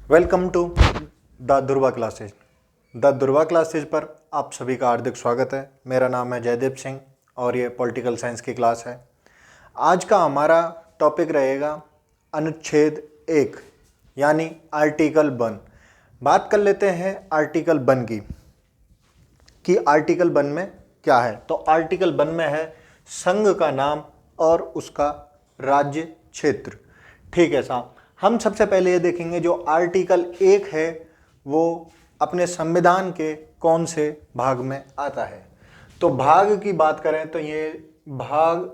Welcome to the दुर्वा classes. The दुर्वा classes पर आप सभी का हार्दिक स्वागत है। मेरा नाम है जयदेव सिंह और ये पॉलिटिकल साइंस की क्लास है। आज का हमारा टॉपिक रहेगा अनुच्छेद 1 यानी आर्टिकल 1। बात कर लेते हैं आर्टिकल 1 की कि आर्टिकल 1 में क्या है। तो आर्टिकल 1 में है संघ का नाम और उसका राज्य क्षेत्र। ठीक है साहब, हम सबसे पहले ये देखेंगे जो आर्टिकल 1 है वो अपने संविधान के कौन से भाग में आता है। तो भाग की बात करें तो ये भाग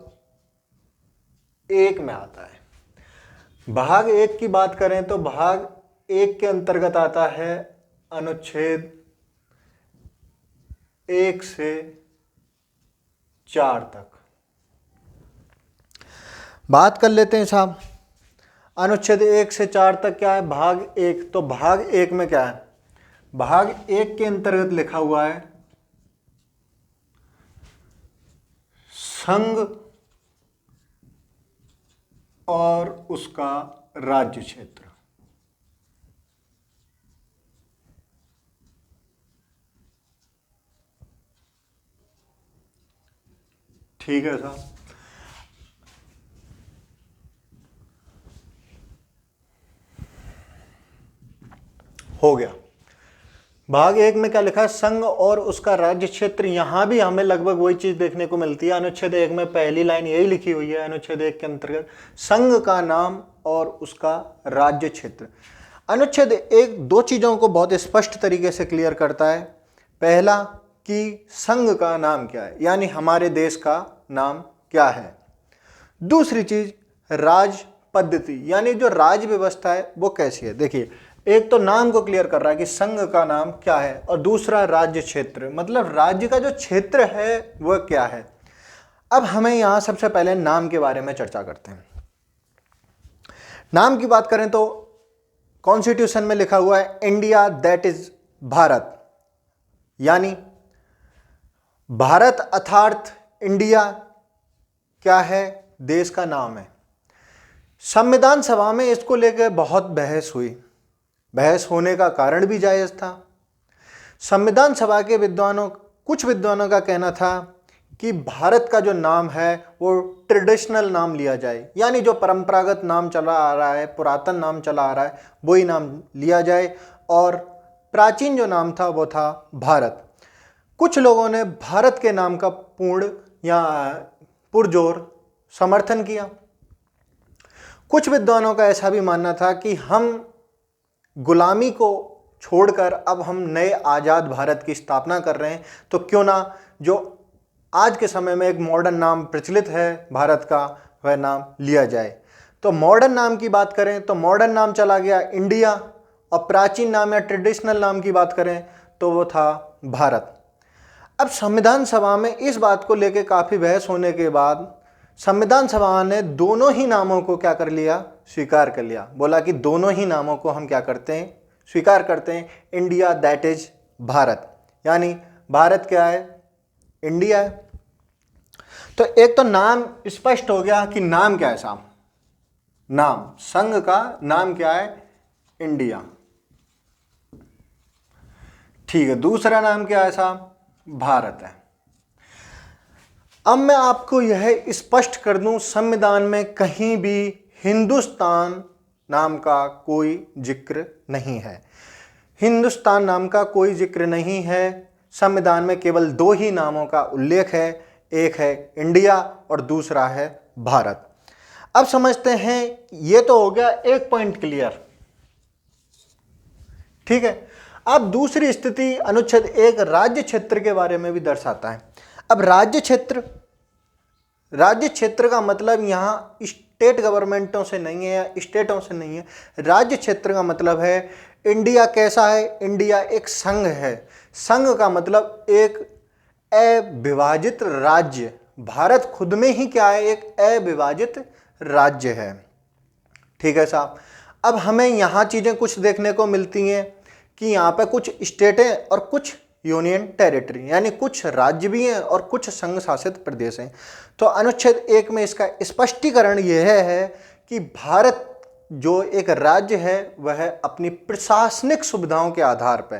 1 में आता है। भाग 1 की बात करें तो भाग 1 के अंतर्गत आता है अनुच्छेद 1 से 4 तक। बात कर लेते हैं साहब, अनुच्छेद 1 से 4 तक क्या है। भाग 1, तो भाग 1 में क्या है, भाग 1 के अंतर्गत लिखा हुआ है संघ और उसका राज्य क्षेत्र। ठीक है साहब, हो गया। भाग 1 में क्या लिखा है, संघ और उसका राज्य क्षेत्र। यहां भी हमें लगभग वही चीज देखने को मिलती है। अनुच्छेद 1 में पहली लाइन यही लिखी हुई है, अनुच्छेद 1 के अंतर्गत संघ का नाम और उसका राज्य क्षेत्र। अनुच्छेद 1 दो चीजों को बहुत स्पष्ट तरीके से क्लियर करता है। पहला कि संघ का नाम क्या है, यानी हमारे देश का नाम क्या है। दूसरी चीज राज पद्धति, यानी जो राज व्यवस्था है वो कैसी है। देखिए, एक तो नाम को क्लियर कर रहा है कि संघ का नाम क्या है, और दूसरा राज्य क्षेत्र, मतलब राज्य का जो क्षेत्र है वह क्या है। अब हमें यहां सबसे पहले नाम के बारे में चर्चा करते हैं। नाम की बात करें तो कॉन्स्टिट्यूशन में लिखा हुआ है इंडिया दैट इज भारत, यानी भारत अर्थात इंडिया क्या है, देश का नाम है। संविधान सभा में इसको लेकर बहुत बहस हुई। बहस होने का कारण भी जायज था। संविधान सभा के कुछ विद्वानों का कहना था कि भारत का जो नाम है वो ट्रेडिशनल नाम लिया जाए, यानी जो परंपरागत नाम चला आ रहा है, पुरातन नाम चला आ रहा है, वही नाम लिया जाए, और प्राचीन जो नाम था वो था भारत। कुछ लोगों ने भारत के नाम का पूर्ण या पुरजोर समर्थन किया। कुछ विद्वानों का ऐसा भी मानना था कि हम गुलामी को छोड़कर अब हम नए आज़ाद भारत की स्थापना कर रहे हैं, तो क्यों ना जो आज के समय में एक मॉडर्न नाम प्रचलित है भारत का, वह नाम लिया जाए। तो मॉडर्न नाम की बात करें तो मॉडर्न नाम चला गया इंडिया, और प्राचीन नाम या ट्रेडिशनल नाम की बात करें तो वो था भारत। अब संविधान सभा में इस बात को लेकर काफ़ी बहस होने के बाद संविधान सभा ने दोनों ही नामों को क्या कर लिया, स्वीकार कर लिया। बोला कि दोनों ही नामों को हम क्या करते हैं, स्वीकार करते हैं। इंडिया दैट इज भारत, यानी भारत क्या है, इंडिया है। तो एक तो नाम स्पष्ट हो गया कि नाम क्या है साहब, नाम संघ का नाम क्या है, इंडिया। ठीक है, दूसरा नाम क्या है साहब, भारत है। अब मैं आपको यह स्पष्ट कर दूं, संविधान में कहीं भी हिंदुस्तान नाम का कोई जिक्र नहीं है। हिंदुस्तान नाम का कोई जिक्र नहीं है। संविधान में केवल दो ही नामों का उल्लेख है, एक है इंडिया और दूसरा है भारत। अब समझते हैं, ये तो हो गया एक पॉइंट क्लियर। ठीक है, अब दूसरी स्थिति अनुच्छेद 1 राज्य क्षेत्र के बारे में भी दर्शाता है। अब राज्य क्षेत्र का मतलब यहां स्टेट गवर्नमेंटों से नहीं है या स्टेटों से नहीं है। राज्य क्षेत्र का मतलब है इंडिया कैसा है, इंडिया एक संघ है। संघ का मतलब एक अविभाजित राज्य। भारत खुद में ही क्या है, एक अविभाजित राज्य है। ठीक है साहब, अब हमें यहां चीजें कुछ देखने को मिलती हैं कि यहां पे कुछ स्टेटें और कुछ यूनियन टेरिटरी, यानी कुछ राज्य भी हैं और कुछ संघ शासित प्रदेश हैं। तो अनुच्छेद 1 में इसका स्पष्टीकरण यह है कि भारत जो एक राज्य है वह अपनी प्रशासनिक सुविधाओं के आधार पर,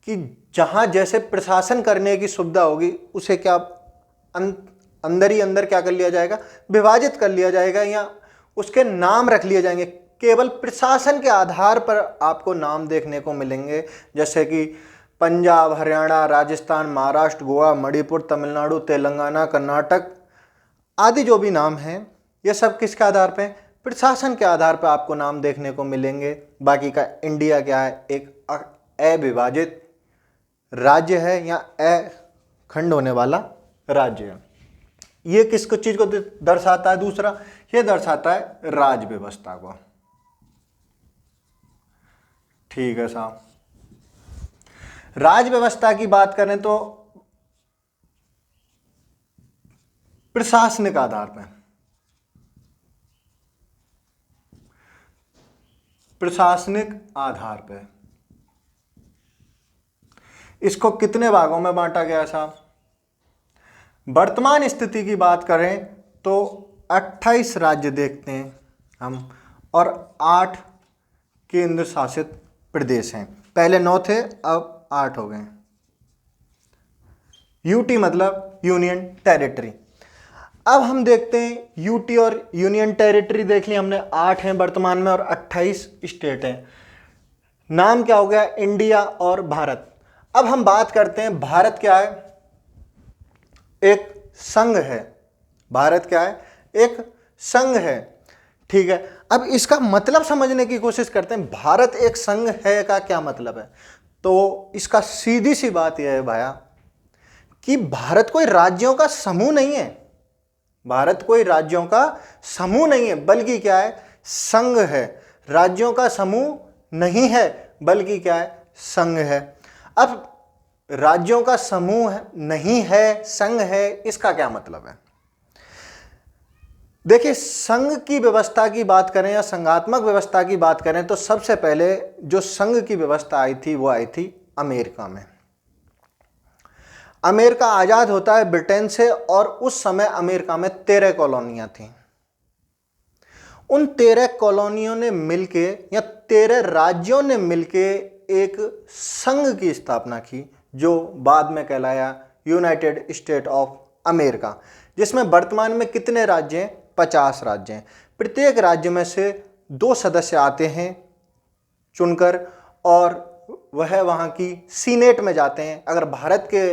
कि जहाँ जैसे प्रशासन करने की सुविधा होगी उसे क्या अंदर ही अंदर क्या कर लिया जाएगा, विभाजित कर लिया जाएगा, या उसके नाम रख लिए जाएंगे। केवल प्रशासन के आधार पर आपको नाम देखने को मिलेंगे, जैसे कि पंजाब, हरियाणा, राजस्थान, महाराष्ट्र, गोवा, मणिपुर, तमिलनाडु, तेलंगाना, कर्नाटक आदि जो भी नाम हैं, ये सब किसके आधार पे? प्रशासन के आधार पर आपको नाम देखने को मिलेंगे। बाकी का इंडिया क्या है? एक अविभाजित राज्य है या अखंड होने वाला राज्य है। ये किस चीज को दर्शाता है? दूसरा, ये दर्शाता है राज व्यवस्था को। ठीक है साहब। राज व्यवस्था की बात करें तो प्रशासनिक आधार पर, प्रशासनिक आधार पर इसको कितने भागों में बांटा गया साहब? वर्तमान स्थिति की बात करें तो 28 राज्य देखते हैं हम, और 8 केंद्र शासित प्रदेश हैं। पहले 9 थे, अब 8 हो गए। यूटी मतलब यूनियन टेरिटरी। अब हम देखते हैं यूटी और यूनियन टेरिटरी देख लिया हमने, 8 हैं वर्तमान में और 28 स्टेट हैं। नाम क्या हो गया? इंडिया और भारत। अब हम बात करते हैं भारत क्या है? एक संघ है। भारत क्या है? एक संघ है। ठीक है, अब इसका मतलब समझने की कोशिश करते हैं। भारत एक संघ है का क्या मतलब है? तो इसका सीधी सी बात यह है भाया कि भारत कोई राज्यों का समूह नहीं है। भारत कोई राज्यों का समूह नहीं है, बल्कि क्या है? संघ है। राज्यों का समूह नहीं है, बल्कि क्या है? संघ है। अब राज्यों का समूह नहीं है, संघ है, इसका क्या मतलब है? देखिए, संघ की व्यवस्था की बात करें या संघात्मक व्यवस्था की बात करें तो सबसे पहले जो संघ की व्यवस्था आई थी वो आई थी अमेरिका में। अमेरिका आजाद होता है ब्रिटेन से, और उस समय अमेरिका में 13 कॉलोनियां थीं। उन 13 कॉलोनियों ने मिलके या 13 राज्यों ने मिलके एक संघ की स्थापना की, जो बाद में कहलाया यूनाइटेड स्टेट ऑफ अमेरिका, जिसमें वर्तमान में कितने राज्य हैं? 50 राज्य हैं। प्रत्येक राज्य में से 2 सदस्य आते हैं चुनकर, और वह वहाँ की सीनेट में जाते हैं। अगर भारत के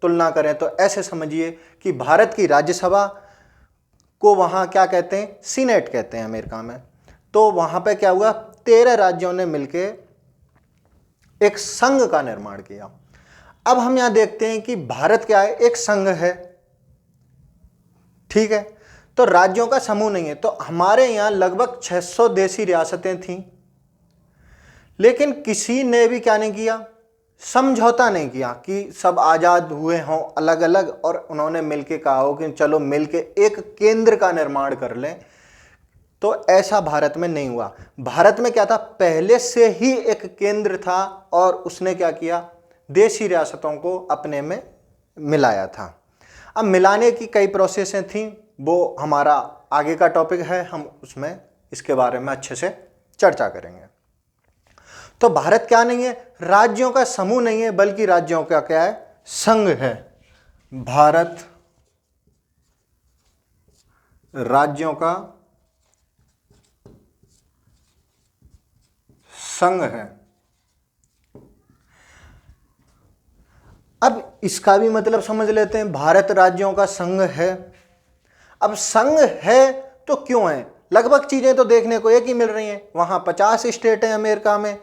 तुलना करें तो ऐसे समझिए कि भारत की राज्यसभा को वहाँ क्या कहते हैं? सीनेट कहते हैं अमेरिका में। तो वहाँ पे क्या हुआ? 13 राज्यों ने मिलके एक संघ का निर्माण किया। अब हम यहाँ देखते हैं कि भारत क्या है? एक संघ है। ठीक है, तो राज्यों का समूह नहीं है। तो हमारे यहाँ लगभग 600 देशी रियासतें थीं, लेकिन किसी ने भी क्या नहीं किया? समझौता नहीं किया कि सब आज़ाद हुए हों अलग अलग, और उन्होंने मिलके कहा हो कि चलो मिलके एक केंद्र का निर्माण कर लें। तो ऐसा भारत में नहीं हुआ। भारत में क्या था? पहले से ही एक केंद्र था, और उसने क्या किया? देशी रियासतों को अपने में मिलाया था। अब मिलाने की कई प्रोसेसें थीं, वो हमारा आगे का टॉपिक है, हम उसमें इसके बारे में अच्छे से चर्चा करेंगे। तो भारत क्या नहीं है? राज्यों का समूह नहीं है, बल्कि राज्यों का क्या है? संघ है। भारत राज्यों का संघ है। अब इसका भी मतलब समझ लेते हैं। भारत राज्यों का संघ है। अब संघ है तो क्यों है? लगभग चीजें तो देखने को एक ही मिल रही हैं। वहां 50 स्टेट हैं अमेरिका में,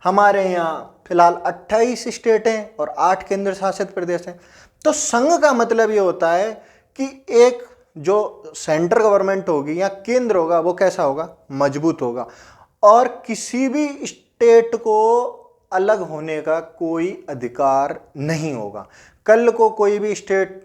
हमारे यहाँ फिलहाल 28 स्टेट हैं और 8 केंद्र शासित प्रदेश हैं। तो संघ का मतलब ये होता है कि एक जो सेंट्रल गवर्नमेंट होगी या केंद्र होगा वो कैसा होगा? मजबूत होगा, और किसी भी स्टेट को अलग होने का कोई अधिकार नहीं होगा। कल को कोई भी स्टेट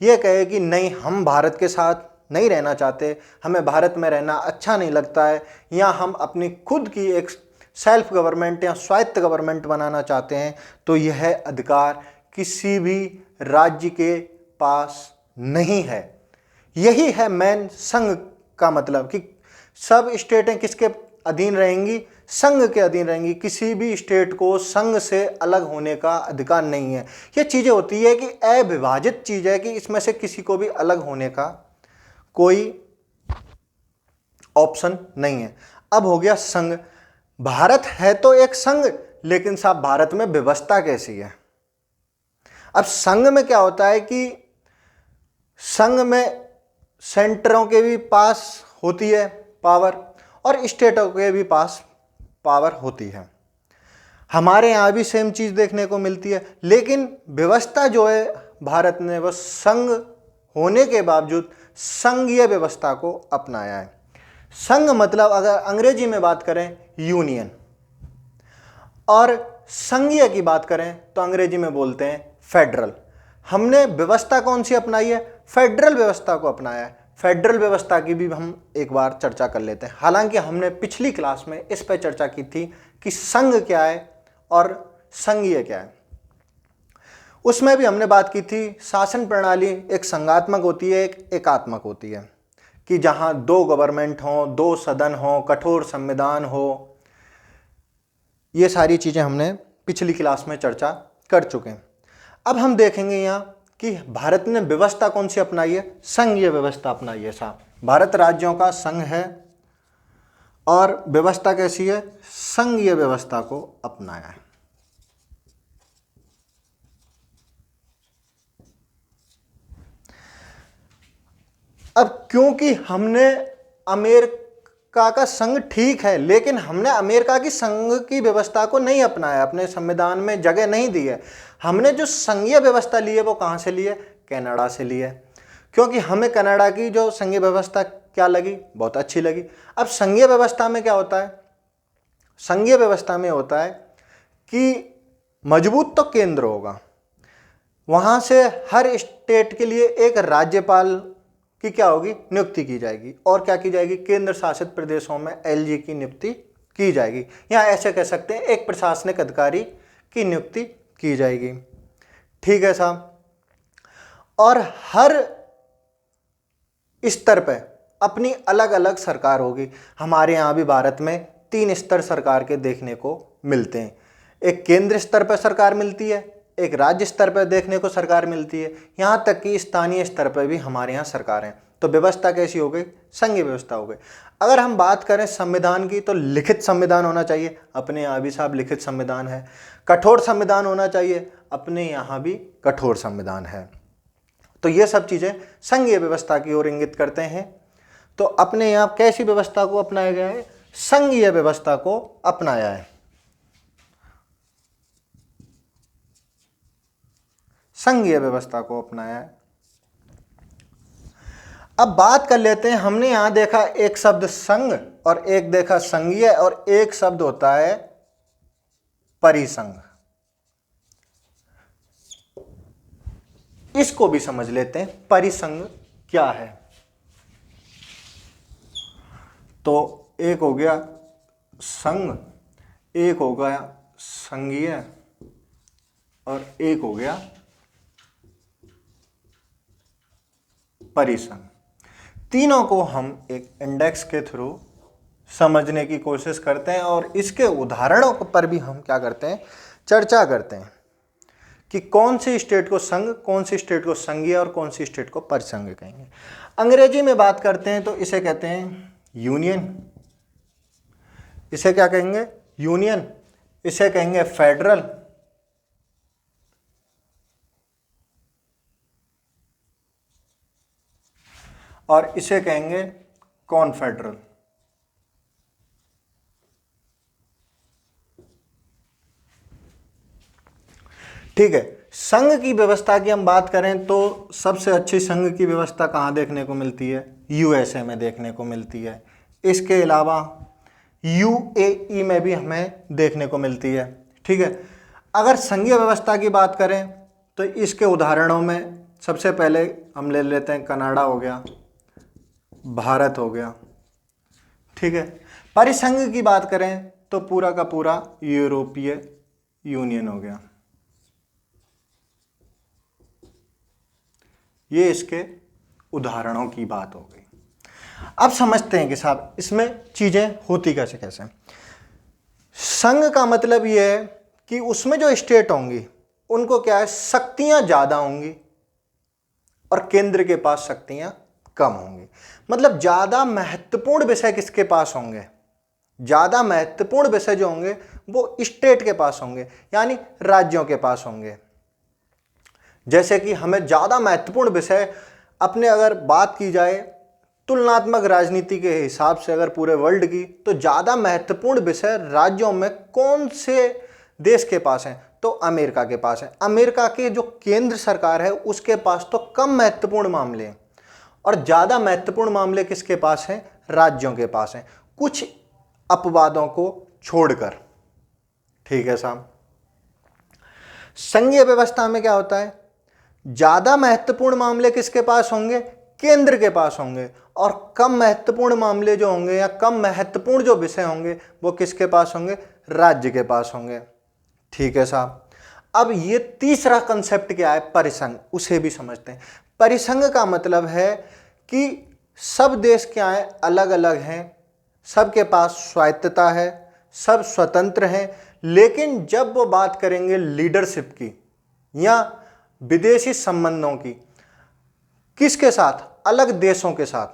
ये कहे कि नहीं, हम भारत के साथ नहीं रहना चाहते, हमें भारत में रहना अच्छा नहीं लगता है, या हम अपनी खुद की एक सेल्फ गवर्नमेंट या स्वायत्त गवर्नमेंट बनाना चाहते हैं, तो यह अधिकार किसी भी राज्य के पास नहीं है। यही है मेन संघ का मतलब, कि सब स्टेटें किसके अधीन रहेंगी, संघ के अधीन रहेंगी। किसी भी स्टेट को संघ से अलग होने का अधिकार नहीं है। ये चीज़ें होती है कि अविभाजित चीज़ है कि इसमें से किसी को भी अलग होने का कोई ऑप्शन नहीं है। अब हो गया संघ। भारत है तो एक संघ, लेकिन साहब भारत में व्यवस्था कैसी है? अब संघ में क्या होता है कि संघ में सेंटरों के भी पास होती है पावर और स्टेटों के भी पास पावर होती है। हमारे यहाँ भी सेम चीज़ देखने को मिलती है, लेकिन व्यवस्था जो है भारत ने वो संघ होने के बावजूद संघीय व्यवस्था को अपनाया है। संघ मतलब अगर अंग्रेजी में बात करें यूनियन, और संघीय की बात करें तो अंग्रेजी में बोलते हैं फेडरल। हमने व्यवस्था कौन सी अपनाई है? फेडरल व्यवस्था को अपनाया है। फेडरल व्यवस्था की भी हम एक बार चर्चा कर लेते हैं। हालांकि हमने पिछली क्लास में इस पर चर्चा की थी कि संघ क्या है और संघीय क्या है। उसमें भी हमने बात की थी शासन प्रणाली एक संघात्मक होती है, एक एकात्मक होती है, कि जहां दो गवर्नमेंट हो, दो सदन हो, कठोर संविधान हो। ये सारी चीज़ें हमने पिछली क्लास में चर्चा कर चुके हैं। अब हम देखेंगे यहाँ कि भारत ने व्यवस्था कौन सी अपनाई है? संघीय व्यवस्था अपनाई है साहब। भारत राज्यों का संघ है और व्यवस्था कैसी है? संघीय व्यवस्था को अपनाया है। अब क्योंकि हमने अमेरिका का संघ ठीक है, लेकिन हमने अमेरिका की संघ की व्यवस्था को नहीं अपनाया, अपने संविधान में जगह नहीं दी है। हमने जो संघीय व्यवस्था ली है वो कहाँ से ली है? कनाडा से ली है, क्योंकि हमें कनाडा की जो संघीय व्यवस्था क्या लगी? बहुत अच्छी लगी। अब संघीय व्यवस्था में क्या होता है? संघीय व्यवस्था में होता है कि मजबूत तो केंद्र होगा, वहाँ से हर स्टेट के लिए एक राज्यपाल की क्या होगी? नियुक्ति की जाएगी। और क्या की जाएगी? केंद्र शासित प्रदेशों में एलजी की नियुक्ति की जाएगी, या ऐसे कह सकते हैं एक प्रशासनिक अधिकारी की नियुक्ति की जाएगी। ठीक है साहब। और हर स्तर पे अपनी अलग अलग सरकार होगी। हमारे यहाँ भी भारत में 3 स्तर सरकार के देखने को मिलते हैं। एक केंद्र स्तर पर सरकार मिलती है, एक राज्य स्तर पर देखने को सरकार मिलती है, यहाँ तक कि स्थानीय स्तर पर भी हमारे यहाँ सरकार है। तो व्यवस्था कैसी हो गई? संघीय व्यवस्था हो गई। अगर हम बात करें संविधान की, तो लिखित संविधान होना चाहिए। अपने यहाँ भी साहब लिखित संविधान है। कठोर संविधान होना चाहिए। अपने यहाँ भी कठोर संविधान है। तो ये सब चीज़ें संघीय व्यवस्था की ओर इंगित करते हैं। तो अपने यहाँ कैसी व्यवस्था को अपनाया गया है? संघीय व्यवस्था को अपनाया है। संघीय व्यवस्था को अपनाया है। अब बात कर लेते हैं, हमने यहां देखा एक शब्द संघ और एक देखा संघीय, और एक शब्द होता है परिसंघ। इसको भी समझ लेते हैं, परिसंघ क्या है। तो एक हो गया संघ, एक हो गया संघीय, और एक हो गया परिसंघ। तीनों को हम एक इंडेक्स के थ्रू समझने की कोशिश करते हैं, और इसके उदाहरणों पर भी हम क्या करते हैं? चर्चा करते हैं कि कौन सी स्टेट को संघ, कौन सी स्टेट को संघीय और कौन सी स्टेट को परिसंघ कहेंगे। अंग्रेजी में बात करते हैं तो इसे कहते हैं यूनियन। इसे क्या कहेंगे? यूनियन। इसे कहेंगे फेडरल, और इसे कहेंगे कॉन्फेडरल। ठीक है। संघ की व्यवस्था की हम बात करें तो सबसे अच्छी संघ की व्यवस्था कहाँ देखने को मिलती है? यूएसए में देखने को मिलती है। इसके अलावा यूएई में भी हमें देखने को मिलती है। ठीक है। अगर संघीय व्यवस्था की बात करें तो इसके उदाहरणों में सबसे पहले हम ले लेते हैं कनाडा हो गया, भारत हो गया। ठीक है। परिसंघ की बात करें तो पूरा का पूरा यूरोपीय यूनियन हो गया। ये इसके उदाहरणों की बात हो गई। अब समझते हैं कि साहब इसमें चीजें होती कैसे कैसे। संघ का मतलब यह है कि उसमें जो स्टेट होंगी उनको क्या है, शक्तियां ज्यादा होंगी और केंद्र के पास शक्तियां कम होंगी। मतलब ज्यादा महत्वपूर्ण विषय किसके पास होंगे, ज्यादा महत्वपूर्ण विषय जो होंगे वो स्टेट के पास होंगे, यानी राज्यों के पास होंगे। जैसे कि हमें ज्यादा महत्वपूर्ण विषय अपने अगर बात की जाए तुलनात्मक राजनीति के हिसाब से अगर पूरे वर्ल्ड की, तो ज्यादा महत्वपूर्ण विषय राज्यों में कौन से देश के पास है, तो अमेरिका के पास है। अमेरिका के जो केंद्र सरकार है उसके पास तो कम महत्वपूर्ण मामले हैं और ज्यादा महत्वपूर्ण मामले किसके पास हैं, राज्यों के पास हैं, कुछ अपवादों को छोड़कर। ठीक है साहब। संघीय व्यवस्था में क्या होता है, ज्यादा महत्वपूर्ण मामले किसके पास होंगे, केंद्र के पास होंगे, और कम महत्वपूर्ण मामले जो होंगे या कम महत्वपूर्ण जो विषय होंगे वो किसके पास होंगे, राज्य के पास होंगे। ठीक है साहब। अब ये तीसरा कंसेप्ट क्या है, परिसंघ, उसे भी समझते हैं। परिसंघ का मतलब है कि सब देश क्या है, अलग अलग हैं, सबके पास स्वायत्तता है, सब स्वतंत्र हैं, लेकिन जब वो बात करेंगे लीडरशिप की या विदेशी संबंधों की, किसके साथ, अलग देशों के साथ,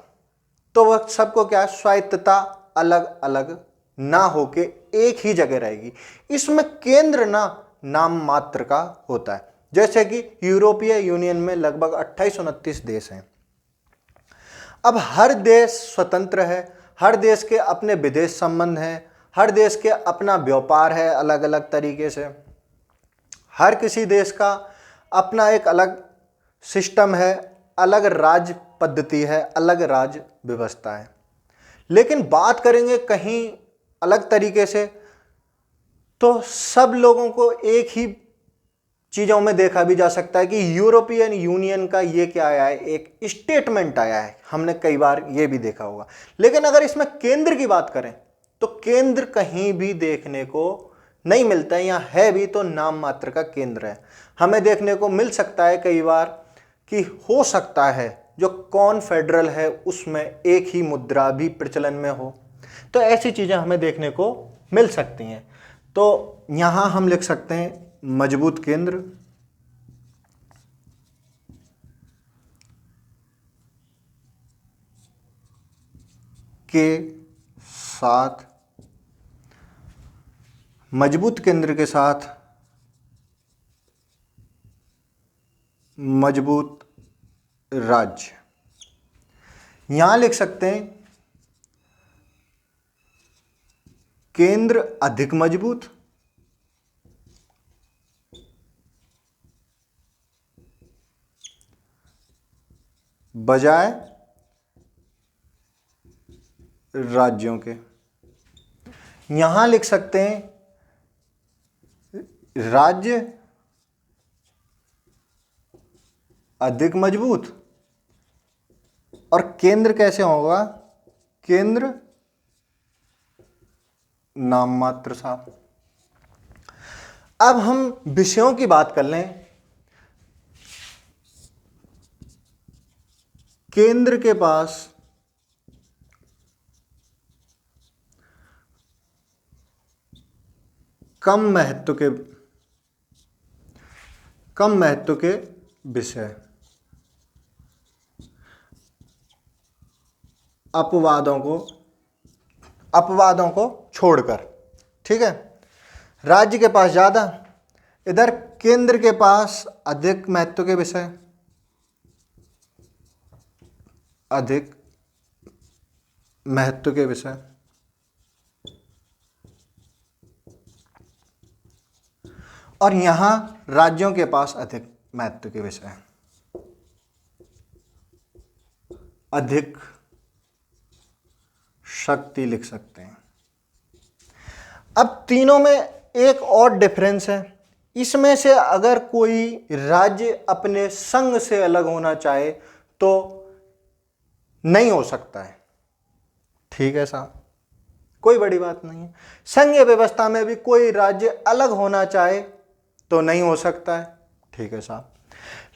तो वह सबको क्या है, स्वायत्तता अलग अलग ना होके एक ही जगह रहेगी। इसमें केंद्र ना नाम मात्र का होता है। जैसे कि यूरोपीय यूनियन में लगभग 28-29 देश हैं। अब हर देश स्वतंत्र है, हर देश के अपने विदेश संबंध हैं, हर देश के अपना व्यापार है अलग अलग तरीके से, हर किसी देश का अपना एक अलग सिस्टम है, अलग राज्य पद्धति है, अलग राज्य व्यवस्था है। लेकिन बात करेंगे कहीं अलग तरीके से, तो सब लोगों को एक ही चीजों में देखा भी जा सकता है कि यूरोपियन यूनियन का ये क्या आया है, एक स्टेटमेंट आया है, हमने कई बार ये भी देखा होगा। लेकिन अगर इसमें केंद्र की बात करें तो केंद्र कहीं भी देखने को नहीं मिलता है, या है भी तो नाम मात्र का केंद्र है। हमें देखने को मिल सकता है कई बार कि हो सकता है जो कॉन्फेडरल है उसमें एक ही मुद्रा भी प्रचलन में हो, तो ऐसी चीजें हमें देखने को मिल सकती हैं। तो यहां हम लिख सकते हैं मजबूत केंद्र के साथ, मजबूत केंद्र के साथ मजबूत राज्य। यहां लिख सकते हैं केंद्र अधिक मजबूत बजाय राज्यों के। यहां लिख सकते हैं राज्य अधिक मजबूत, और केंद्र कैसे होगा, केंद्र नाम मात्र सा। अब हम विषयों की बात कर लें। केंद्र के पास कम महत्व के विषय, अपवादों को छोड़कर। ठीक है। राज्य के पास ज्यादा, इधर केंद्र के पास अधिक महत्व के विषय, अधिक महत्व के विषय, और यहां राज्यों के पास अधिक महत्व के विषय, अधिक शक्ति लिख सकते हैं। अब तीनों में एक और डिफरेंस है। इसमें से अगर कोई राज्य अपने संघ से अलग होना चाहे तो नहीं हो सकता है। ठीक है साहब, कोई बड़ी बात नहीं है। संघीय व्यवस्था में भी कोई राज्य अलग होना चाहे तो नहीं हो सकता है। ठीक है साहब।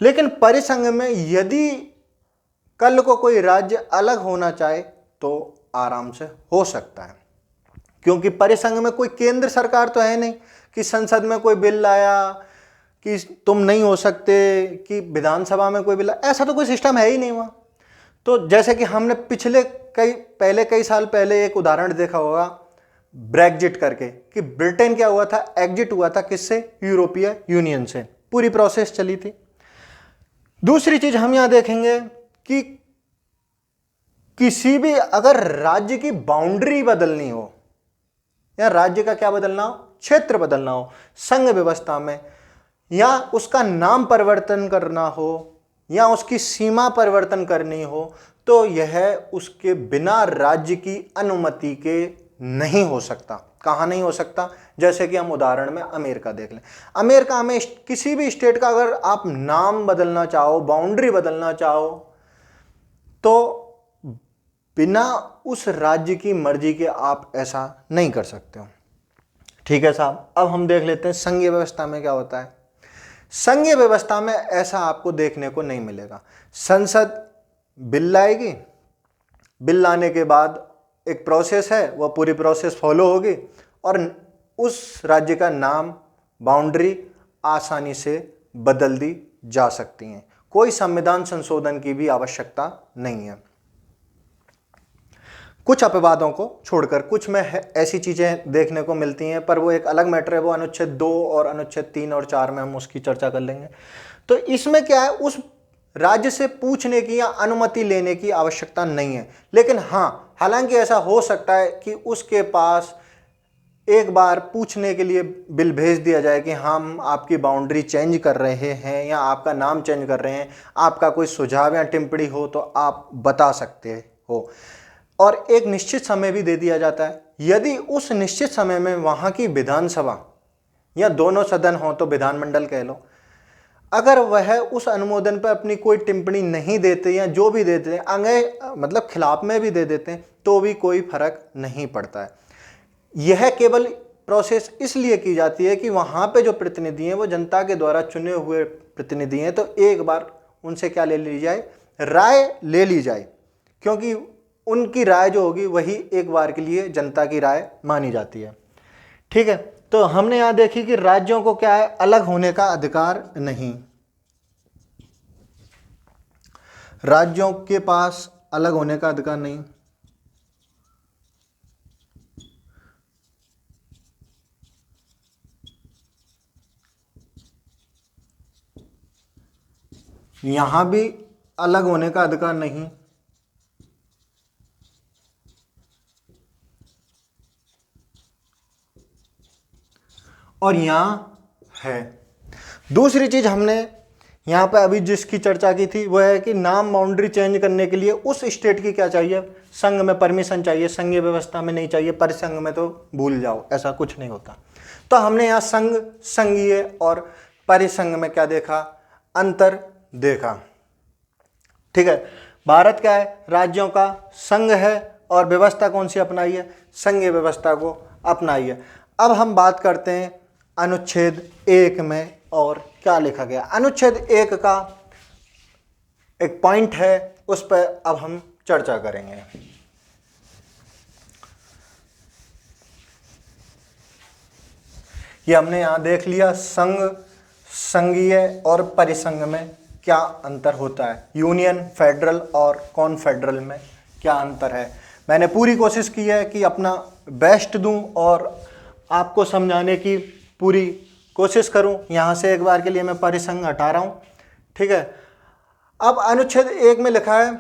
लेकिन परिसंघ में यदि कल को कोई राज्य अलग होना चाहे तो आराम से हो सकता है, क्योंकि परिसंघ में कोई केंद्र सरकार तो है नहीं कि संसद में कोई बिल लाया कि तुम नहीं हो सकते, कि विधानसभा में कोई बिल, ऐसा तो कोई सिस्टम है ही नहीं वहाँ। तो जैसे कि हमने पिछले कई साल पहले एक उदाहरण देखा होगा ब्रेग्जिट करके, कि ब्रिटेन क्या हुआ था, एग्जिट हुआ था किससे, यूरोपीय यूनियन से, पूरी प्रोसेस चली थी। दूसरी चीज हम यहां देखेंगे कि किसी भी अगर राज्य की बाउंड्री बदलनी हो या राज्य का क्या बदलना हो, क्षेत्र बदलना हो संघ व्यवस्था में, या उसका नाम परिवर्तन करना हो या उसकी सीमा परिवर्तन करनी हो, तो यह उसके बिना राज्य की अनुमति के नहीं हो सकता। कहां नहीं हो सकता, जैसे कि हम उदाहरण में अमेरिका देख लें। अमेरिका में किसी भी स्टेट का अगर आप नाम बदलना चाहो, बाउंड्री बदलना चाहो, तो बिना उस राज्य की मर्जी के आप ऐसा नहीं कर सकते हो। ठीक है साहब, अब हम देख लेते हैं संघीय व्यवस्था में क्या होता है। संघीय व्यवस्था में ऐसा आपको देखने को नहीं मिलेगा। संसद बिल लाएगी, बिल लाने के बाद एक प्रोसेस है, वह पूरी प्रोसेस फॉलो होगी और उस राज्य का नाम, बाउंड्री आसानी से बदल दी जा सकती हैं। कोई संविधान संशोधन की भी आवश्यकता नहीं है। कुछ अपवादों को छोड़कर, कुछ में ऐसी चीजें देखने को मिलती हैं, पर वो एक अलग मैटर है, वो अनुच्छेद 2 और अनुच्छेद 3 और 4 में हम उसकी चर्चा कर लेंगे। तो इसमें क्या है, उस राज्य से पूछने की या अनुमति लेने की आवश्यकता नहीं है। लेकिन हाँ, हालांकि ऐसा हो सकता है कि उसके पास एक बार पूछने के लिए बिल भेज दिया जाए कि हम आपकी बाउंड्री चेंज कर रहे हैं या आपका नाम चेंज कर रहे हैं, आपका कोई सुझाव या टिप्पणी हो तो आप बता सकते हो, और एक निश्चित समय भी दे दिया जाता है। यदि उस निश्चित समय में वहाँ की विधानसभा या दोनों सदन हो तो विधानमंडल कह लो, अगर वह उस अनुमोदन पर अपनी कोई टिप्पणी नहीं देते या जो भी देते हैं मतलब खिलाफ में भी दे देते हैं, तो भी कोई फर्क नहीं पड़ता है। यह केवल प्रोसेस इसलिए की जाती है कि वहाँ पे जो प्रतिनिधि हैं वो जनता के द्वारा चुने हुए प्रतिनिधि हैं, तो एक बार उनसे क्या ले ली जाए, राय ले ली जाए, क्योंकि उनकी राय जो होगी वही एक बार के लिए जनता की राय मानी जाती है। ठीक है, तो हमने यहां देखी कि राज्यों को क्या है, अलग होने का अधिकार नहीं, राज्यों के पास अलग होने का अधिकार नहीं। यहां भी अलग होने का अधिकार नहीं, और यहां है। दूसरी चीज हमने यहां पे अभी जिसकी चर्चा की थी वह है कि नाम, बाउंड्री चेंज करने के लिए उस स्टेट की क्या चाहिए, संघ में परमिशन चाहिए, संघीय व्यवस्था में नहीं चाहिए, परिसंघ में तो भूल जाओ, ऐसा कुछ नहीं होता। तो हमने यहाँ संघ, संघीय और परिसंघ में क्या देखा, अंतर देखा। ठीक है, भारत क्या है, राज्यों का संघ है, और व्यवस्था कौन सी अपनाई है, संघीय व्यवस्था को अपनाई है। अब हम बात करते हैं अनुच्छेद 1 में और क्या लिखा गया। अनुच्छेद 1 का एक पॉइंट है, उस पर अब हम चर्चा करेंगे। ये हमने यहां देख लिया, संघ, संघीय और परिसंघ में क्या अंतर होता है, यूनियन, फेडरल और कॉन्फेडरल में क्या अंतर है। मैंने पूरी कोशिश की है कि अपना बेस्ट दूं और आपको समझाने की पूरी कोशिश करूं। यहां से एक बार के लिए मैं परिसंघ हटा रहा हूं। ठीक है, अब अनुच्छेद 1 में लिखा है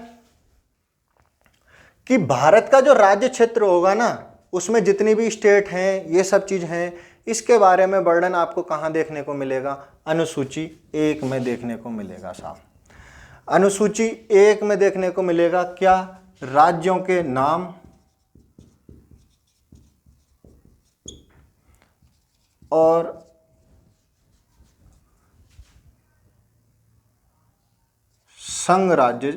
कि भारत का जो राज्य क्षेत्र होगा ना, उसमें जितनी भी स्टेट हैं, ये सब चीज हैं, इसके बारे में वर्णन आपको कहां देखने को मिलेगा, अनुसूची 1 में देखने को मिलेगा साहब। अनुसूची 1 में देखने को मिलेगा क्या, राज्यों के नाम और संघ राज्य,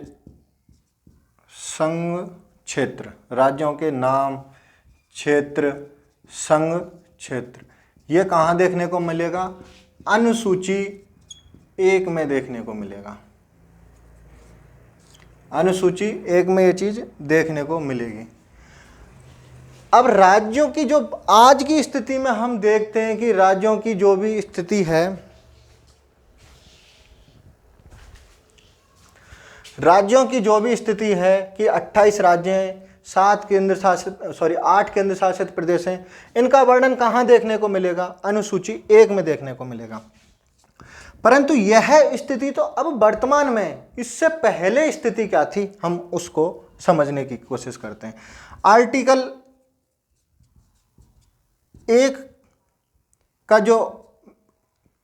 संघ क्षेत्र, राज्यों के नाम, क्षेत्र, संघ क्षेत्र, ये कहाँ देखने को मिलेगा, अनुसूची 1 में देखने को मिलेगा। अनुसूची 1 में ये चीज देखने को मिलेगी। अब राज्यों की जो आज की स्थिति में हम देखते हैं कि राज्यों की जो भी स्थिति है, राज्यों की जो भी स्थिति है कि 28 राज्य हैं, 8 केंद्र शासित प्रदेश हैं, इनका वर्णन कहाँ देखने को मिलेगा? अनुसूची 1 में देखने को मिलेगा। परंतु यह स्थिति तो अब वर्तमान में, इससे पहले स्थिति क्या थी, हम उसको समझने की कोशिश करते हैं। आर्टिकल 1 का जो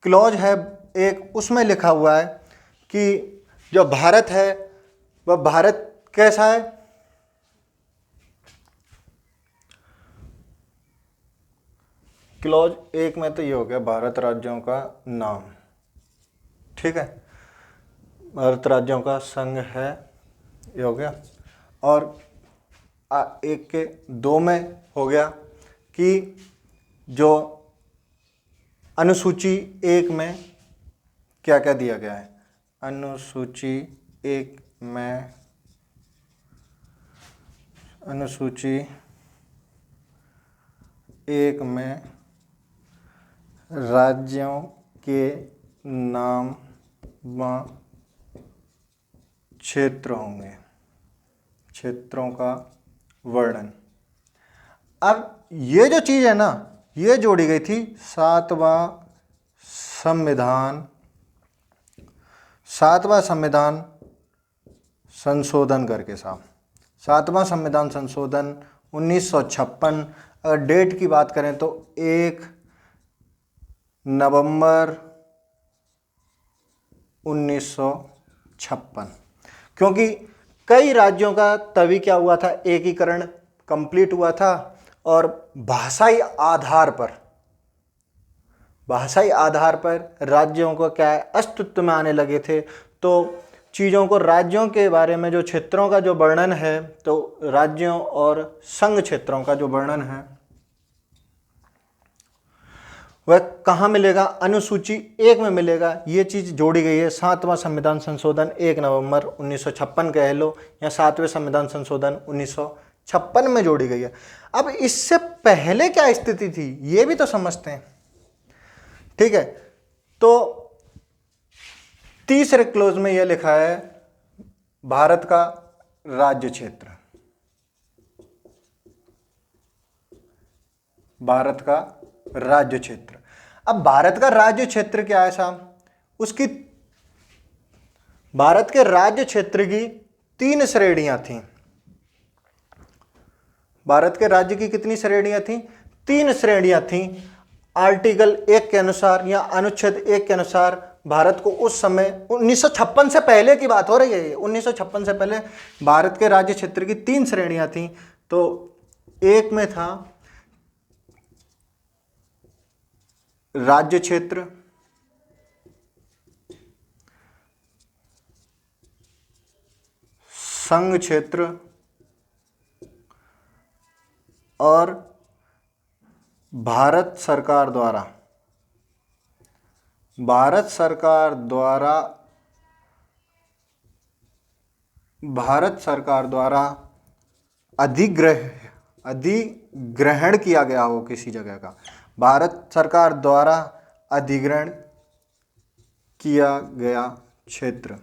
क्लॉज है 1, उसमें लिखा हुआ है कि जो भारत है वह भारत कैसा है? क्लॉज 1 में तो ये हो गया भारत राज्यों का नाम, ठीक है, भारत राज्यों का संघ है, ये हो गया। और 1 के 2 में हो गया कि जो अनुसूची 1 में क्या क्या दिया गया है। अनुसूची 1 में, अनुसूची 1 में राज्यों के नाम व क्षेत्र होंगे, क्षेत्रों का वर्णन। अब ये जो चीज़ है ना, ये जोड़ी गई थी 7वां संविधान संशोधन करके साहब। 7वां संविधान संशोधन 1956। अगर डेट की बात करें तो 1 नवंबर 1956, क्योंकि कई राज्यों का तभी क्या हुआ था, एकीकरण कंप्लीट हुआ था और भाषाई आधार पर राज्यों को क्या है, अस्तित्व में आने लगे थे। तो चीज़ों को, राज्यों के बारे में जो क्षेत्रों का जो वर्णन है, तो राज्यों और संघ क्षेत्रों का जो वर्णन है वह कहाँ मिलेगा? अनुसूची 1 में मिलेगा। ये चीज़ जोड़ी गई है 7वां संविधान संशोधन 1 नवंबर 1956 कह लो, या 7वें संविधान संशोधन 1956 में जोड़ी गई है। अब इससे पहले क्या स्थिति थी ये भी तो समझते हैं, ठीक है। तो तीसरे क्लोज में यह लिखा है भारत का राज्य क्षेत्र, भारत का राज्य क्षेत्र। अब भारत का राज्य क्षेत्र क्या है साहब? उसकी, भारत के राज्य क्षेत्र की 3 श्रेणियां थीं। भारत के राज्य की कितनी श्रेणियां थीं? 3 श्रेणियां थीं। आर्टिकल 1 के अनुसार या अनुच्छेद 1 के अनुसार भारत को उस समय 1956 से पहले की बात हो रही है, 1956 से पहले भारत के राज्य क्षेत्र की 3 श्रेणियां थीं। तो 1 में था राज्य क्षेत्र, संघ क्षेत्र और भारत सरकार द्वारा अधिग्रहण किया गया हो किसी जगह का, भारत सरकार द्वारा अधिग्रहण किया गया क्षेत्र।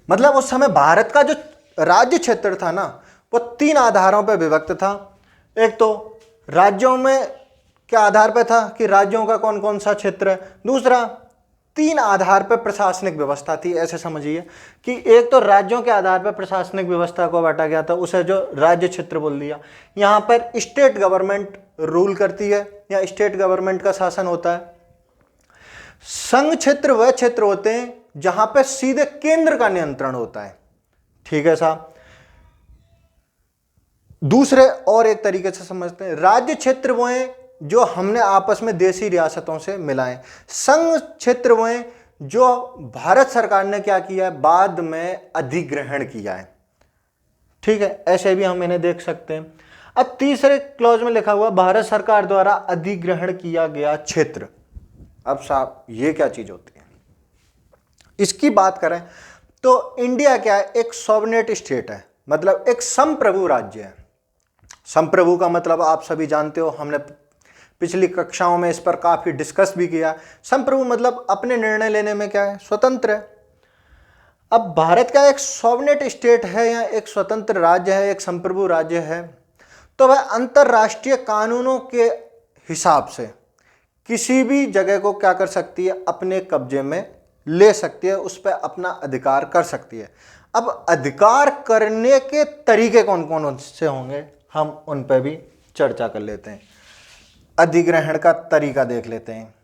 मतलब उस समय भारत का जो राज्य क्षेत्र था ना, वो 3 आधारों पर विभक्त था। एक तो राज्यों में क्या आधार पर था कि राज्यों का कौन कौन सा क्षेत्र है। दूसरा, 3 आधार पर प्रशासनिक व्यवस्था थी। ऐसे समझिए कि एक तो राज्यों के आधार पर प्रशासनिक व्यवस्था को बांटा गया था, उसे जो राज्य क्षेत्र बोल दिया। यहाँ पर स्टेट गवर्नमेंट रूल करती है या स्टेट गवर्नमेंट का शासन होता है। संघ क्षेत्र वह क्षेत्र होते हैं जहां पर सीधे केंद्र का नियंत्रण होता है, ठीक है साहब। दूसरे और एक तरीके से समझते हैं, राज्य क्षेत्र वो हैं जो हमने आपस में देशी रियासतों से मिलाएं। संघ क्षेत्र वो हैं जो भारत सरकार ने क्या किया है, बाद में अधिग्रहण किया है, ठीक है। ऐसे भी हम इन्हें देख सकते हैं। अब तीसरे क्लॉज में लिखा हुआ भारत सरकार द्वारा अधिग्रहण किया गया क्षेत्र। अब साहब ये क्या चीज होती है, इसकी बात करें तो इंडिया क्या है, एक सॉवरेन स्टेट है, मतलब एक संप्रभु राज्य है। संप्रभु का मतलब आप सभी जानते हो, हमने पिछली कक्षाओं में इस पर काफी डिस्कस भी किया। संप्रभु मतलब अपने निर्णय लेने में क्या है, स्वतंत्र है। अब भारत का एक सॉवरेन स्टेट है या एक स्वतंत्र राज्य है, एक संप्रभु राज्य है, तो वह अंतरराष्ट्रीय कानूनों के हिसाब से किसी भी जगह को क्या कर सकती है, अपने कब्जे में ले सकती है, उस पर अपना अधिकार कर सकती है। अब अधिकार करने के तरीके कौन कौन से होंगे, हम उन पर भी चर्चा कर लेते हैं। अधिग्रहण का तरीका देख लेते हैं।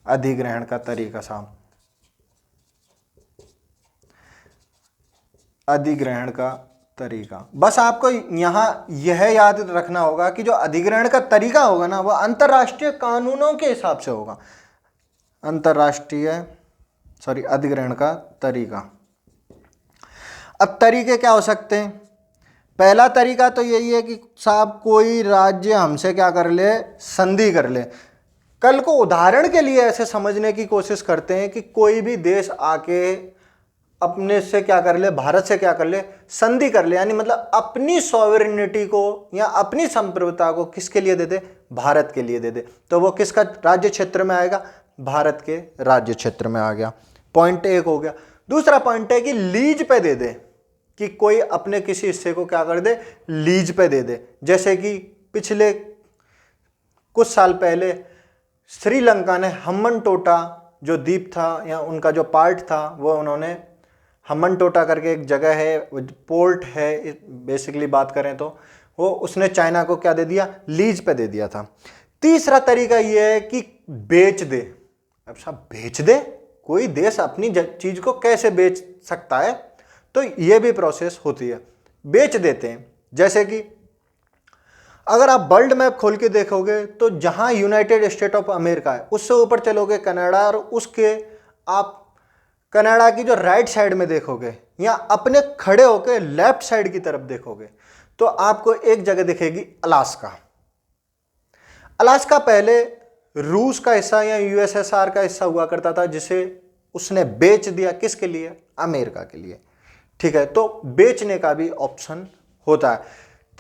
अधिग्रहण का तरीका साहब, अधिग्रहण का तरीका, बस आपको यहां यह याद रखना होगा कि जो अधिग्रहण का तरीका होगा ना, वह अंतरराष्ट्रीय कानूनों के हिसाब से होगा। अधिग्रहण का तरीका। अब तरीके क्या हो सकते हैं? पहला तरीका तो यही है कि साहब कोई राज्य हमसे क्या कर ले, संधि कर ले। कल को उदाहरण के लिए ऐसे समझने की कोशिश करते हैं कि कोई भी देश आके अपने से क्या कर ले, भारत से क्या कर ले, संधि कर ले, यानी मतलब अपनी सॉवरेनिटी को या अपनी संप्रभुता को किसके लिए दे दे, भारत के लिए दे दे। तो वो किसका राज्य क्षेत्र में आएगा, भारत के राज्य क्षेत्र में आ गया। पॉइंट एक हो गया। दूसरा पॉइंट है कि लीज पे दे दे, कि कोई अपने किसी हिस्से को क्या कर दे, लीज पे दे दे। जैसे कि पिछले कुछ साल पहले श्रीलंका ने हम्बनटोटा जो द्वीप था या उनका जो पार्ट था, वो उन्होंने हम्बनटोटा करके एक जगह है, पोर्ट है बेसिकली बात करें तो, वो उसने चाइना को क्या दे दिया, लीज पे दे दिया था। तीसरा तरीका ये है कि बेच दे। अब साहब बेच दे, कोई देश अपनी चीज को कैसे बेच सकता है, तो ये भी प्रोसेस होती है, बेच देते हैं। जैसे कि अगर आप वर्ल्ड मैप खोल के देखोगे तो जहां यूनाइटेड स्टेट ऑफ अमेरिका है, उससे ऊपर चलोगे कनाडा, और उसके आप कनाडा की जो राइट साइड में देखोगे या अपने खड़े होकर लेफ्ट साइड की तरफ देखोगे तो आपको एक जगह दिखेगी अलास्का। अलास्का पहले रूस का हिस्सा या यूएसएसआर का हिस्सा हुआ करता था, जिसे उसने बेच दिया, किसके लिए, अमेरिका के लिए। ठीक है, तो बेचने का भी ऑप्शन होता है।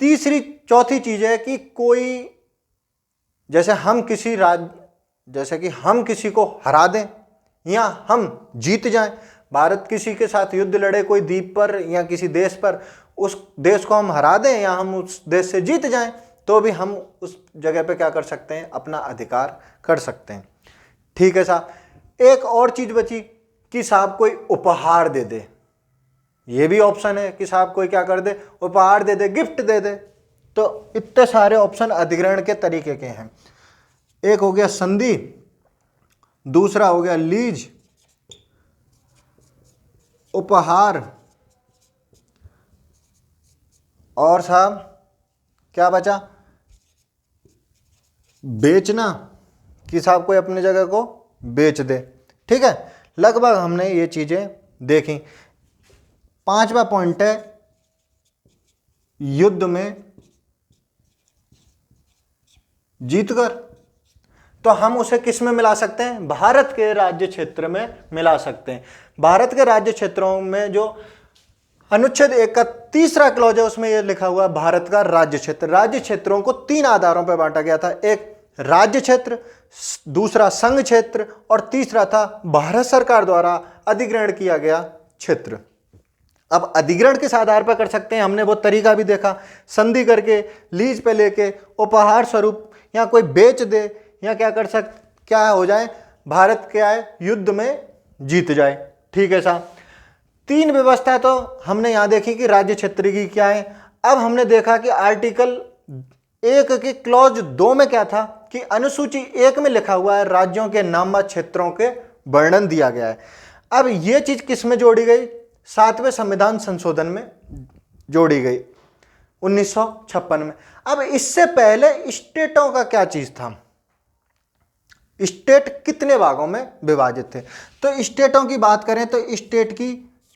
तीसरी चौथी चीज है कि कोई, जैसे हम किसी को हरा दें या हम जीत जाएं, भारत किसी के साथ युद्ध लड़े कोई द्वीप पर या किसी देश पर, उस देश को हम हरा दें या हम उस देश से जीत जाएं, तो भी हम उस जगह पे क्या कर सकते हैं, अपना अधिकार कर सकते हैं। ठीक है साहब। एक और चीज बची कि साहब कोई उपहार दे दे, ये भी ऑप्शन है कि साहब कोई क्या कर दे, उपहार दे दे, गिफ्ट दे दे। तो इतने सारे ऑप्शन अधिग्रहण के तरीके के हैं। एक हो गया संधि, दूसरा हो गया लीज, उपहार, और साहब क्या बचा, बेचना, कि साहब कोई अपनी जगह को बेच दे। ठीक है, लगभग हमने ये चीजें देखी। पांचवा पॉइंट है युद्ध में जीतकर, तो हम उसे किस में मिला सकते हैं, भारत के राज्य क्षेत्र में मिला सकते हैं। भारत के राज्य क्षेत्रों में जो अनुच्छेद 1 का तीसरा क्लॉज है, उसमें यह लिखा हुआ भारत का राज्य क्षेत्र। राज्य क्षेत्रों को 3 आधारों पर बांटा गया था, एक राज्य क्षेत्र, दूसरा संघ क्षेत्र, और तीसरा था भारत सरकार द्वारा अधिग्रहण किया गया क्षेत्र। अब अधिग्रहण किस आधार पर कर सकते हैं, हमने वो तरीका भी देखा, संधि करके, लीज पे लेके, उपहार स्वरूप, या कोई बेच दे, या क्या हो जाए, भारत क्या है, युद्ध में जीत जाए। ठीक है साहब। 3 व्यवस्था तो हमने यहां देखी कि राज्य क्षेत्र की क्या है। अब हमने देखा कि आर्टिकल 1 के क्लॉज 2 में क्या था, कि अनुसूची 1 में लिखा हुआ है राज्यों के नाममात्र क्षेत्रों के वर्णन दिया गया है। अब यह चीज किस में जोड़ी गई, 7वें संविधान संशोधन में जोड़ी गई 1956 में। अब इससे पहले स्टेटों का क्या चीज था, स्टेट कितने भागों में विभाजित थे। तो स्टेटों की बात करें तो स्टेट की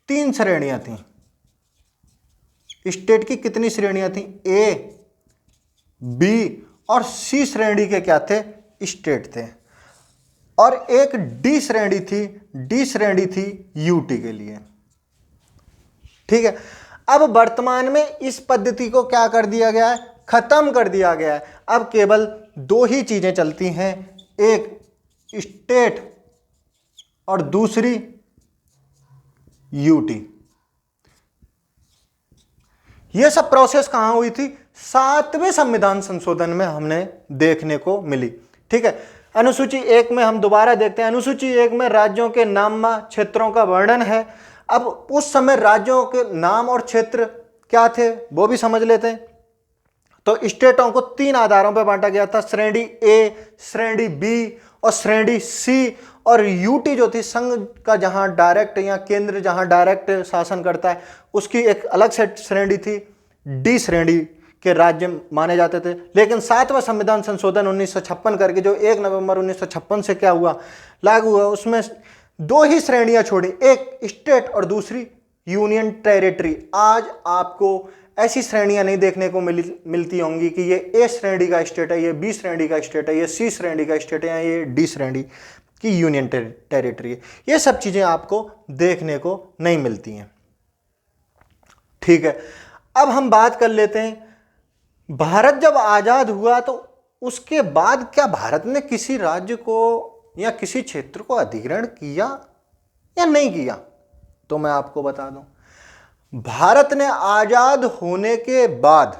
3 श्रेणियां थी। स्टेट की कितनी श्रेणियां थी, ए, बी और सी श्रेणी के क्या थे, स्टेट थे। और एक डी श्रेणी थी, डी श्रेणी थी यूटी के लिए। ठीक है। अब वर्तमान में इस पद्धति को क्या कर दिया गया है, खत्म कर दिया गया है। अब केवल दो ही चीजें चलती हैं, एक स्टेट और दूसरी यूटी। यह सब प्रोसेस कहां हुई थी, 7वें संविधान संशोधन में हमने देखने को मिली। ठीक है। अनुसूची 1 में हम दोबारा देखते हैं। अनुसूची 1 में राज्यों के नाम क्षेत्रों का वर्णन है। अब उस समय राज्यों के नाम और क्षेत्र क्या थे वो भी समझ लेते हैं। तो स्टेटों को 3 आधारों पर बांटा गया था, श्रेणी ए, श्रेणी बी और श्रेणी सी। और यूटी जो थी, संघ का जहां डायरेक्ट या केंद्र जहां डायरेक्ट शासन करता है, उसकी एक अलग से श्रेणी थी। डी श्रेणी के राज्य माने जाते थे। लेकिन 7वां संविधान संशोधन 1956 करके जो 1 नवंबर 1956 से क्या हुआ, लागू हुआ, उसमें 2 ही श्रेणियां छोड़ी, एक स्टेट और दूसरी यूनियन टेरिटरी। आज आपको ऐसी श्रेणियां नहीं देखने को मिलती होंगी कि ये ए श्रेणी का स्टेट है, ये बी श्रेणी का स्टेट है, ये सी श्रेणी का स्टेट है, ये डी श्रेणी की यूनियन टेरिटरी है। ये सब चीजें आपको देखने को नहीं मिलती हैं। ठीक है। अब हम बात कर लेते हैं, भारत जब आजाद हुआ तो उसके बाद क्या भारत ने किसी राज्य को या किसी क्षेत्र को अधिग्रहण किया या नहीं किया? तो मैं आपको बता दूं, भारत ने आजाद होने के बाद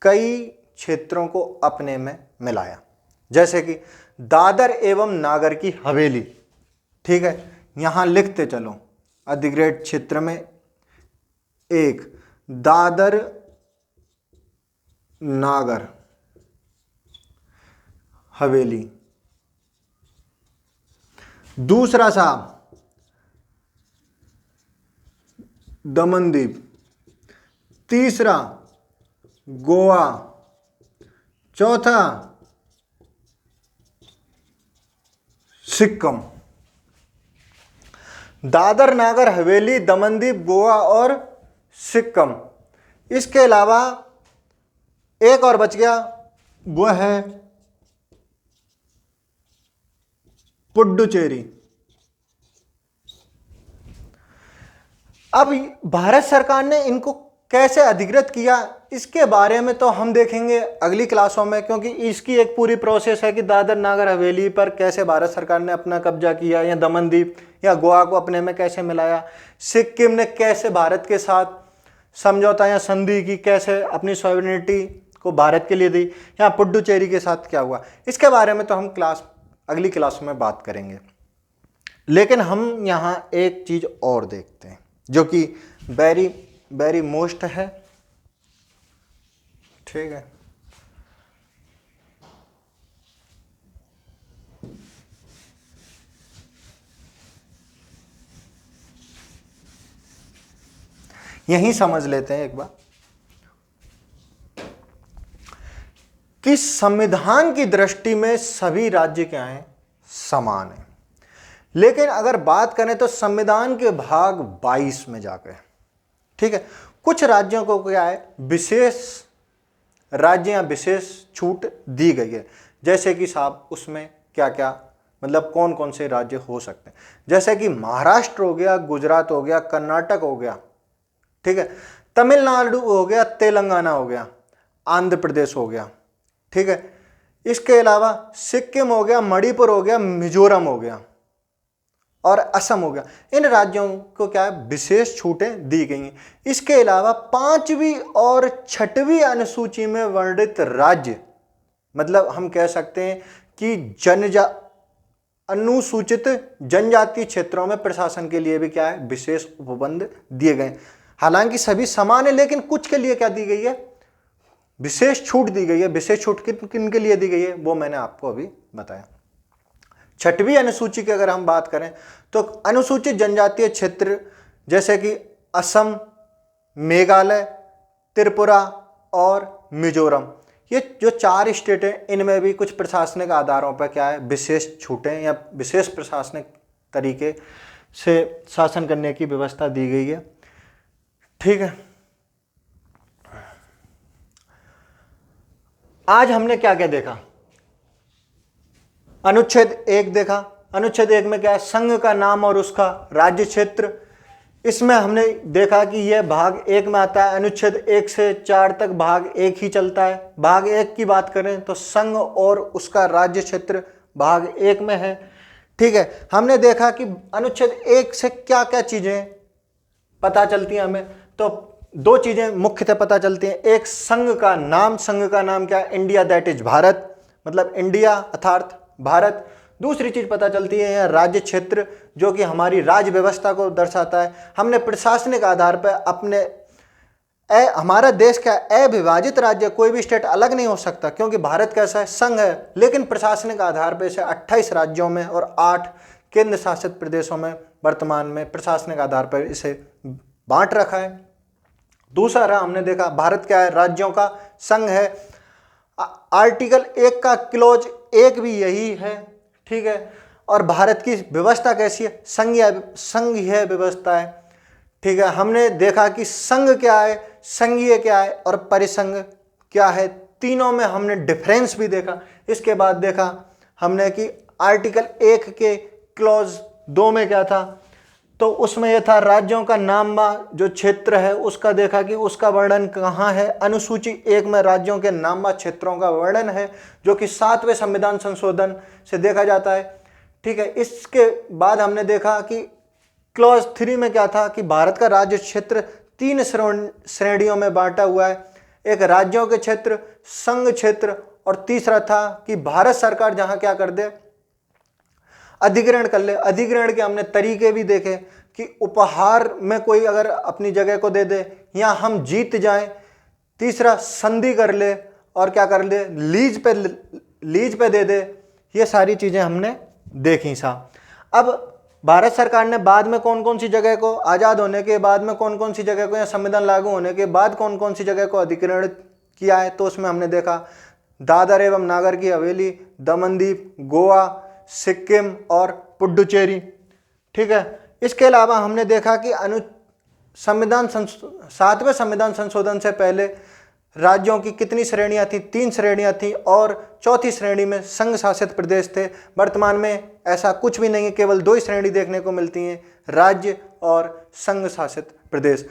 कई क्षेत्रों को अपने में मिलाया, जैसे कि दादर एवं नागर की हवेली। ठीक है। यहां लिखते चलो, अधिग्रहित क्षेत्र में एक दादर नागर हवेली, दूसरा साहब दमनदीप, तीसरा गोवा, चौथा सिक्किम। दादर नागर हवेली, दमनदीप, गोवा और सिक्किम। इसके अलावा एक और बच गया, वो है पुडुचेरी। अब भारत सरकार ने इनको कैसे अधिकृत किया, इसके बारे में तो हम देखेंगे अगली क्लासों में, क्योंकि इसकी एक पूरी प्रोसेस है कि दादर नागर हवेली पर कैसे भारत सरकार ने अपना कब्जा किया, या दमनदीप या गोवा को अपने में कैसे मिलाया, सिक्किम ने कैसे भारत के साथ समझौता या संधि की, कैसे अपनी सॉवरेनिटी को भारत के लिए दी, या पुडुचेरी के साथ क्या हुआ, इसके बारे में तो हम अगली क्लास में बात करेंगे। लेकिन हम यहाँ एक चीज और देखते हैं जो कि वेरी वेरी मोस्ट है। ठीक है। यहीं समझ लेते हैं एक बार कि संविधान की दृष्टि में सभी राज्य क्या हैं, समान हैं। लेकिन अगर बात करें तो संविधान के भाग 22 में जाकर, ठीक है, कुछ राज्यों को क्या है, विशेष राज्य या विशेष छूट दी गई है। जैसे कि साहब उसमें क्या क्या, मतलब कौन कौन से राज्य हो सकते हैं, जैसे कि महाराष्ट्र हो गया, गुजरात हो गया, कर्नाटक हो गया, ठीक है, तमिलनाडु हो गया, तेलंगाना हो गया, आंध्र प्रदेश हो गया। ठीक है। इसके अलावा सिक्किम हो गया, मणिपुर हो गया, मिजोरम हो गया और असम हो गया। इन राज्यों को क्या है, विशेष छूटें दी गई हैं। इसके अलावा 5वीं और 6वीं अनुसूची में वर्णित राज्य, मतलब हम कह सकते हैं कि अनुसूचित जनजातीय क्षेत्रों में प्रशासन के लिए भी क्या है, विशेष उपबंध दिए गए। हालांकि सभी समान है, लेकिन कुछ के लिए क्या दी गई है, विशेष छूट दी गई है। विशेष छूट किन के लिए दी गई है वो मैंने आपको अभी बताया। 6वीं अनुसूची की अगर हम बात करें तो अनुसूचित जनजातीय क्षेत्र जैसे कि असम, मेघालय, त्रिपुरा और मिजोरम, ये जो 4 स्टेट हैं, इनमें भी कुछ प्रशासनिक आधारों पर क्या है, विशेष छूटें या विशेष प्रशासनिक तरीके से शासन करने की व्यवस्था दी गई है। ठीक है। आज हमने क्या क्या देखा, अनुच्छेद 1 देखा। अनुच्छेद 1 में क्या है, संघ का नाम और उसका राज्य क्षेत्र, इसमें हमने देखा कि यह भाग 1 में आता है, अनुच्छेद 1 से 4 तक भाग 1 ही चलता है। भाग 1 की बात करें तो संघ और उसका राज्य क्षेत्र भाग 1 में है। ठीक है, हमने देखा कि अनुच्छेद 1 से क्या क्या चीजें पता चलती हैं हमें, तो 2 चीजें मुख्यतः पता चलती हैं। एक संघ का नाम क्या है, इंडिया, दैट इज भारत, मतलब इंडिया अर्थात भारत। दूसरी चीज पता चलती है यह राज्य क्षेत्र, जो कि हमारी राज्य व्यवस्था को दर्शाता है। हमने प्रशासनिक आधार पर हमारा देश का अविभाजित राज्य, कोई भी स्टेट अलग नहीं हो सकता, क्योंकि भारत कैसा है, संघ है, लेकिन प्रशासनिक आधार पर इसे 28 राज्यों में और 8 केंद्र शासित प्रदेशों में वर्तमान में प्रशासनिक आधार पर इसे बांट रखा है। दूसरा हमने देखा भारत क्या है, राज्यों का संघ है। आर्टिकल 1 का क्लोज 1 भी यही है। ठीक है, और भारत की व्यवस्था कैसी है, संघीय व्यवस्था है। ठीक है, हमने देखा कि संघ क्या है, संघीय क्या है और परिसंघ क्या है, तीनों में हमने डिफरेंस भी देखा। इसके बाद देखा हमने कि आर्टिकल 1 के क्लॉज 2 में क्या था, तो उसमें यह था राज्यों का नामवा जो क्षेत्र है उसका देखा कि उसका वर्णन कहाँ है। अनुसूची 1 में राज्यों के नामवा क्षेत्रों का वर्णन है, जो कि 7वें संविधान संशोधन से देखा जाता है। ठीक है, इसके बाद हमने देखा कि क्लॉज 3 में क्या था कि भारत का राज्य क्षेत्र 3 श्रेणियों में बांटा हुआ है। एक राज्यों के क्षेत्र, संघ क्षेत्र, और तीसरा था कि भारत सरकार जहां क्या कर दे, अधिग्रहण कर ले। अधिग्रहण के हमने तरीके भी देखे कि उपहार में कोई अगर अपनी जगह को दे दे, या हम जीत जाएं। तीसरा संधि कर ले, और क्या कर ले, लीज पे दे दे। ये सारी चीजें हमने देखी साहब। अब भारत सरकार ने बाद में कौन कौन सी जगह को, आजाद होने के बाद में कौन कौन सी जगह को, या संविधान लागू होने के बाद कौन कौन सी जगह को अधिग्रहण किया है, तो उसमें हमने देखा दादर एवं नागर की हवेली, दमनदीप, गोवा, सिक्किम और पुडुचेरी। ठीक है, इसके अलावा हमने देखा कि 7वें संविधान संशोधन से पहले राज्यों की कितनी श्रेणियां थी, 3 श्रेणियां थी, और चौथी श्रेणी में संघ शासित प्रदेश थे। वर्तमान में ऐसा कुछ भी नहीं है, केवल 2 ही श्रेणी देखने को मिलती हैं, राज्य और संघ शासित प्रदेश।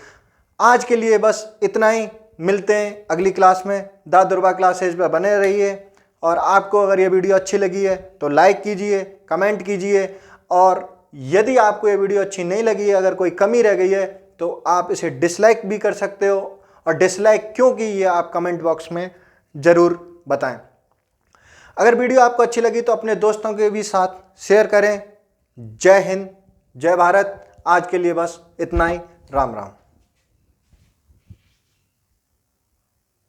आज के लिए बस इतना ही, मिलते हैं अगली क्लास में। दा दुर्बा क्लासेज पे बने रहिए, और आपको अगर ये वीडियो अच्छी लगी है तो लाइक कीजिए, कमेंट कीजिए, और यदि आपको ये वीडियो अच्छी नहीं लगी है, अगर कोई कमी रह गई है, तो आप इसे डिसलाइक भी कर सकते हो, और डिसलाइक क्यों की ये आप कमेंट बॉक्स में ज़रूर बताएं। अगर वीडियो आपको अच्छी लगी तो अपने दोस्तों के भी साथ शेयर करें। जय हिंद, जय भारत। आज के लिए बस इतना ही। राम राम।